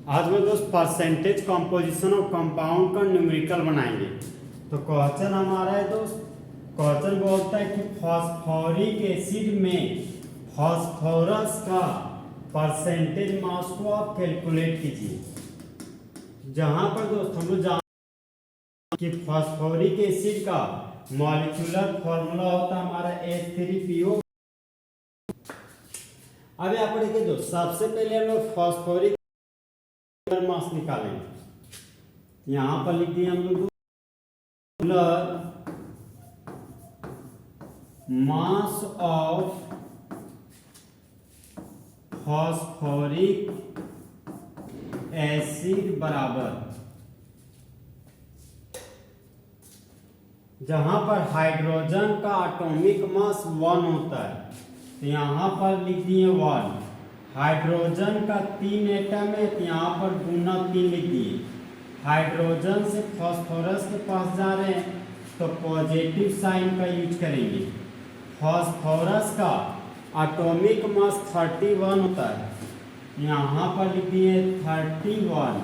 आज हम दोस्त परसेंटेज कंपोजिशन ऑफ कंपाउंड का न्यूमेरिकल बनाएंगे। तो क्वेश्चन हमारा है दोस्त, क्वेश्चन बोलता है कि फास्फोरिक एसिड में फास्फोरस का परसेंटेज मास को आप कैलकुलेट कीजिए। जहां पर दोस्त हम लोग जान कि फास्फोरिक एसिड का मॉलिक्यूलर फॉर्मूला होता है हमारा H3PO। अब यहाँ पर देखिए दोस्त, सबसे पहले हम लोग फास्फोरिक मास निकालेंगे। यहां पर लिख दिए हम लोग मास ऑफ फास्फोरिक एसिड बराबर, जहां पर हाइड्रोजन का एटॉमिक मास 1 होता है तो यहां पर लिख दिए 1। हाइड्रोजन का 3 एटम है तो यहाँ पर गुना 3 लिख दिए। हाइड्रोजन से फास्फोरस के पास जा रहे हैं तो पॉजिटिव साइन का यूज करेंगे। फास्फोरस का एटॉमिक मास 31 होता है, यहाँ पर लिख दिए 31।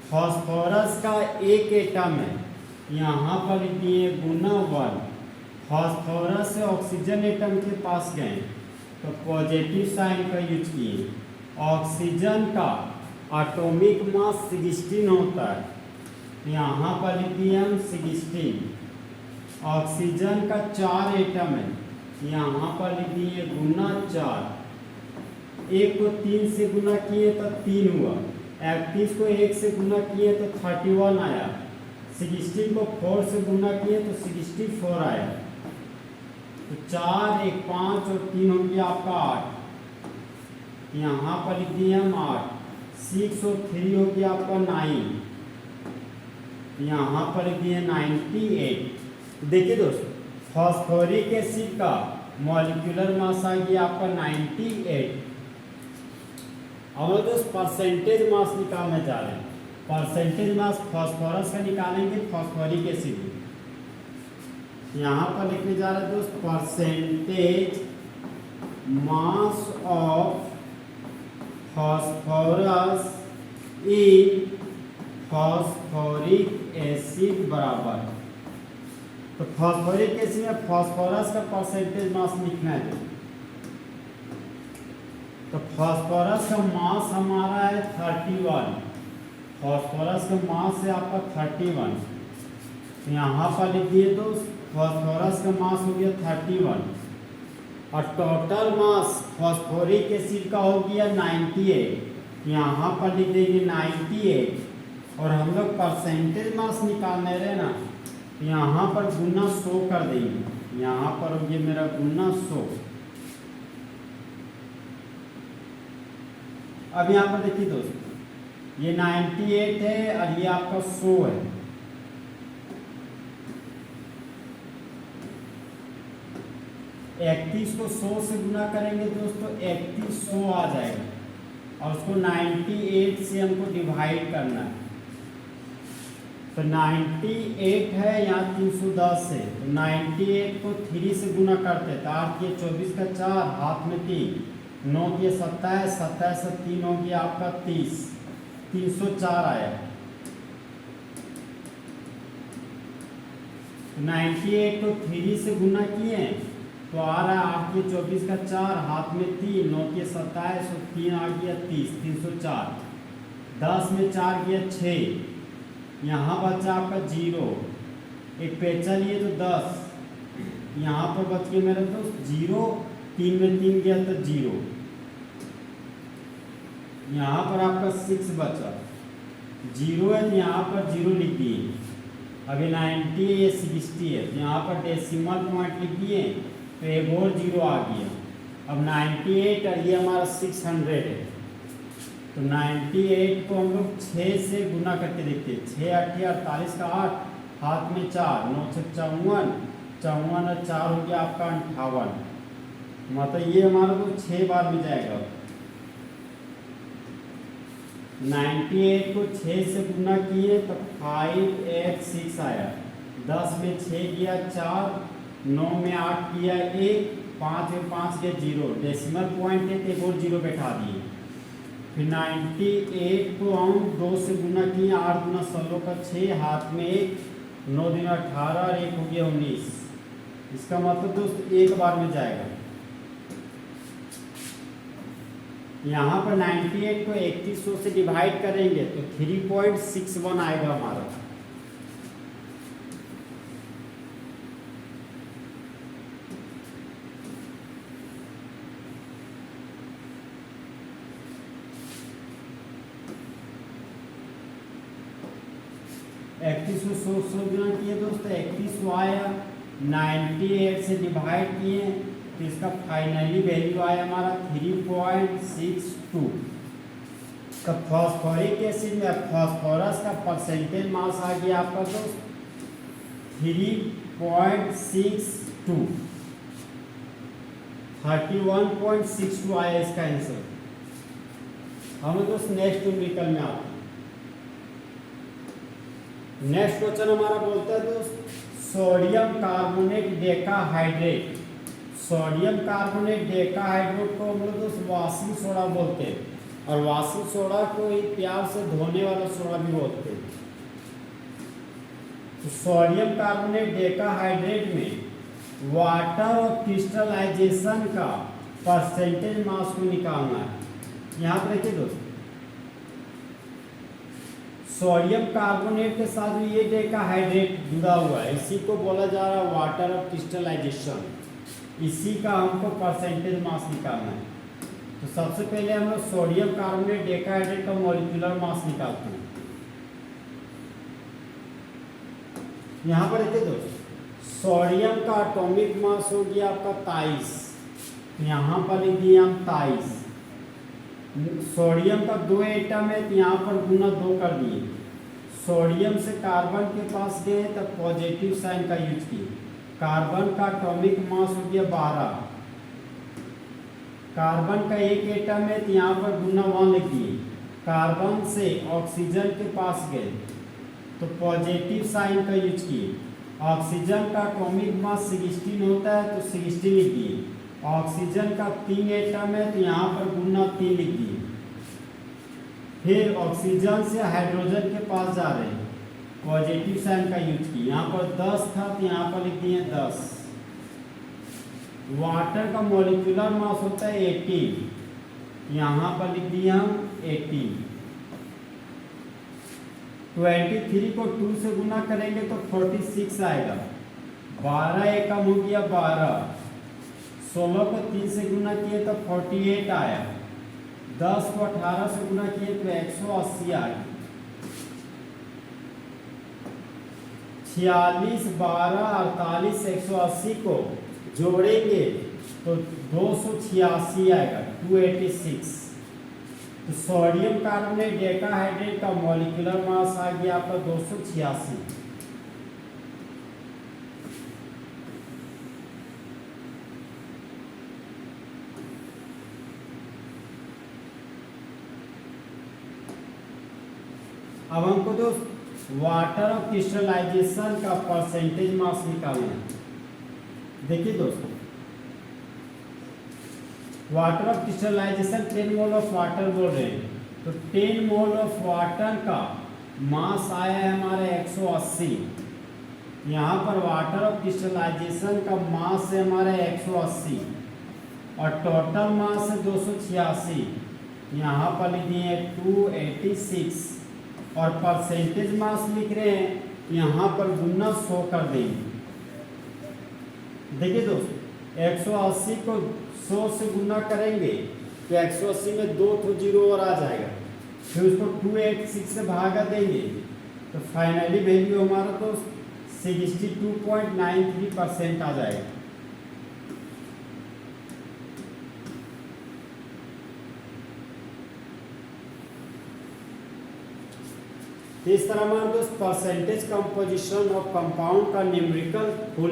फास्फोरस का 1 एटम है, यहाँ पर लिख दिए गुना 1। फास्फोरस से ऑक्सीजन एटम के पास गए तो पॉजिटिव साइन का यूज किए। ऑक्सीजन का एटॉमिक मास 16 होता है, यहाँ पर लिख दिए हम 16। ऑक्सीजन का 4 एटम है, यहाँ पर लिख दिए गुना 4। 1 को 3 से गुना किए तो 3 हुआ। 31 को 1 से गुना किए तो 31 आया। 16 को 4 से गुना किए तो 64 आया। तो 4 1 5 और 3 हो गया आपका 8। यहाँ पर लिख दिए हम 8। 6 और 3 हो गया आपका 9। यहाँ पर लिख दिए 98। देखिए दोस्तों, फास्फोरिक एसिड का मॉलिक्यूलर मास आ गया आपका 98। अब दोस्त परसेंटेज मास निकालने जा रहे हैं। परसेंटेज मास फास्फोरस का निकालेंगे फास्फोरिक एसिड। यहाँ पर लिखने जा रहे हैं दोस्त, percentage mass of phosphorus in phosphoric acid बराबर। तो फास्फोरिक एसिड में फास्फोरस का परसेंटेज मास लिखना है। तो फास्फोरस का मास हमारा है 31। फास्फोरस का मास है आपका 31। यहाँ पर लिख दिए दोस्त, फास्फोरस का मास हो गया 31 और टोटल मास फास्फोरिक एसिड का हो गया 98। यहाँ पर लिख देंगे 98 और हम लोग परसेंटेज मास निकालने रहे ना, यहाँ पर गुना 100 कर देंगे। यहाँ पर हो गया मेरा गुना 100। अब यहाँ पर देखिए दोस्त, ये 98 है और ये आपका 100 है। इकतीस को 100 से गुना करेंगे दोस्तों, 3100 आ जाएगा और उसको 98 से हमको डिवाइड करना है। तो 98 है यहाँ 310 है, तो 98 को 3 से गुना करते तो 8 के 24 का 4, हाथ में 3, 9 के 27, 27 से 3 हो गया आपका 30, 304 आया। 98 को 3 से गुना किए तो आ रहा है 8 के 24 का 4, हाथ में 3, 9 के 27 और 3 आ गया 30, 304। 10 में 4 गया 6, यहाँ बचा आपका 0। एक पेचा लिए तो 10, यहाँ पर बच गया मेरा दोस्त 0। 3 में 3 गया तो 0। यहाँ पर आपका 6 बचा, 0 है तो यहाँ पर 0 लिख दिए। अभी 90 है, 60 है तो यहाँ पर डेसिमल पॉइंट लिख दिए तो एक और 0 आ गया। अब 98 और ये हमारा 600 है तो 98 को हम लोग 6 से गुना करके देखते हैं। 6 8 48 का 8, हाथ में 4, 9 से 54, 54 और 4 हो गया आपका 58। मतलब ये हमारा तो 6 बार में जाएगा। 98 को 6 से गुना किए तो 586 आया। 10 में 6 गया 4, 9 में 8 किया 1, 5 में 5 गया 0। डेसिमल पॉइंट है तो एक और 0 बैठा दिए। फिर 98 को हम 2 से गुना किए, 8 गुना 16 का 6, हाथ में 1, 9 दिन 18 और 1 हो गया 19। इसका मतलब दोस्त एक बार में जाएगा। यहाँ पर 98 को 3100 से डिवाइड करेंगे तो 3.61 आएगा हमारा। सौ गुना किए दोस्तों, 31 आया, 98 से डिवाइड किए तो इसका फाइनली वैल्यू आया हमारा 3.62। तो फॉस्फोरिक एसिड में फॉस्फोरस का परसेंटेज मास आ गया आपका दोस्त 3.62, 31.62 आया इसका आंसर। हम दोस्त नेक्स्ट न्यूमेरिकल में आते हैं। नेक्स्ट क्वेश्चन हमारा बोलता है दोस्त sodium carbonate decahydrate. Sodium carbonate decahydrate को हम लोग दोस्त वाशिंग सोडा बोलते हैं, और वाशिंग सोडा को ही प्यार से धोने वाला सोडा भी बोलते हैं। तो सोडियम कार्बोनेट डेकाहाइड्रेट में वाटर और क्रिस्टलाइजेशन का परसेंटेज मास को निकालना है। यहाँ पर देखिए दोस्त, सोडियम कार्बोनेट के साथ ये डेकाहाइड्रेट जुड़ा हुआ है, इसी को बोला जा रहा है वाटर ऑफ क्रिस्टलाइजेशन। इसी का हमको परसेंटेज मास निकालना है। तो सबसे पहले हम लोग सोडियम कार्बोनेट डेकाहाइड्रेट का मॉलिक्यूलर मास निकालते हैं। यहाँ पर देखिए दोस्तों, सोडियम का एटॉमिक मास हो गया आपका 23, यहाँ पर लिख दिए हम 23। सोडियम का 2 एटम है तो यहाँ पर गुना 2 कर दिए। सोडियम से कार्बन के पास गए तब पॉजिटिव साइन का यूज किए। कार्बन का एटॉमिक मास हो गया 12। कार्बन का 1 एटम है तो यहाँ पर गुना 1 लिख दिए। कार्बन से ऑक्सीजन के पास गए तो पॉजिटिव साइन का यूज किए। ऑक्सीजन का एटॉमिक मास 16 होता है तो 16 लिख दिए। ऑक्सीजन का 3 एटम है तो यहाँ पर गुना 3 लिख दिए। फिर ऑक्सीजन से हाइड्रोजन के पास जा रहे हैं, पॉजिटिव साइन का यूज किए। यहाँ पर 10 था तो यहाँ पर लिख दिए 10। वाटर का मॉलिक्यूलर मास होता है 18, यहाँ पर लिख दिए हम 18। 23 को 2 से गुना करेंगे तो 46 आएगा। 12 एकम हो गया 12। 16 को 3 से गुना किए तो 48 आया। 10 को 18 से गुना किए तो 180 आ गया। 46, 12, 48, 180 को जोड़ेंगे तो 286 आएगा, 286। तो सोडियम कार्बोनेट डेकाहाइड्रेट का मॉलिक्यूलर मास आ गया आपका 286। अब हमको दोस्त वाटर ऑफ क्रिस्टलाइजेशन का परसेंटेज मास निकालना है। देखिए दोस्तों, water of crystallisation 10 mole of water बोल रहे हैं, तो 10 मोल ऑफ वाटर का मास आया है हमारे 180। यहाँ पर वाटर ऑफ क्रिस्टलाइजेशन का मास है हमारे 180 और टोटल मास है 286। यहाँ पर लिख दिए 286 और परसेंटेज मास लिख रहे हैं, यहाँ पर गुना 100 कर देंगे। देखिए दोस्तों, 180 को 100 से गुना करेंगे तो 180 में 2 तो 0 और आ जाएगा। फिर उसको 286 से भागा देंगे तो फाइनली वैल्यू हमारा तो 62.93% आ जाएगा। इस तरह हमारे दोस्त परसेंटेज कंपोजिशन ऑफ कंपाउंड का न्यूमेरिकल फुल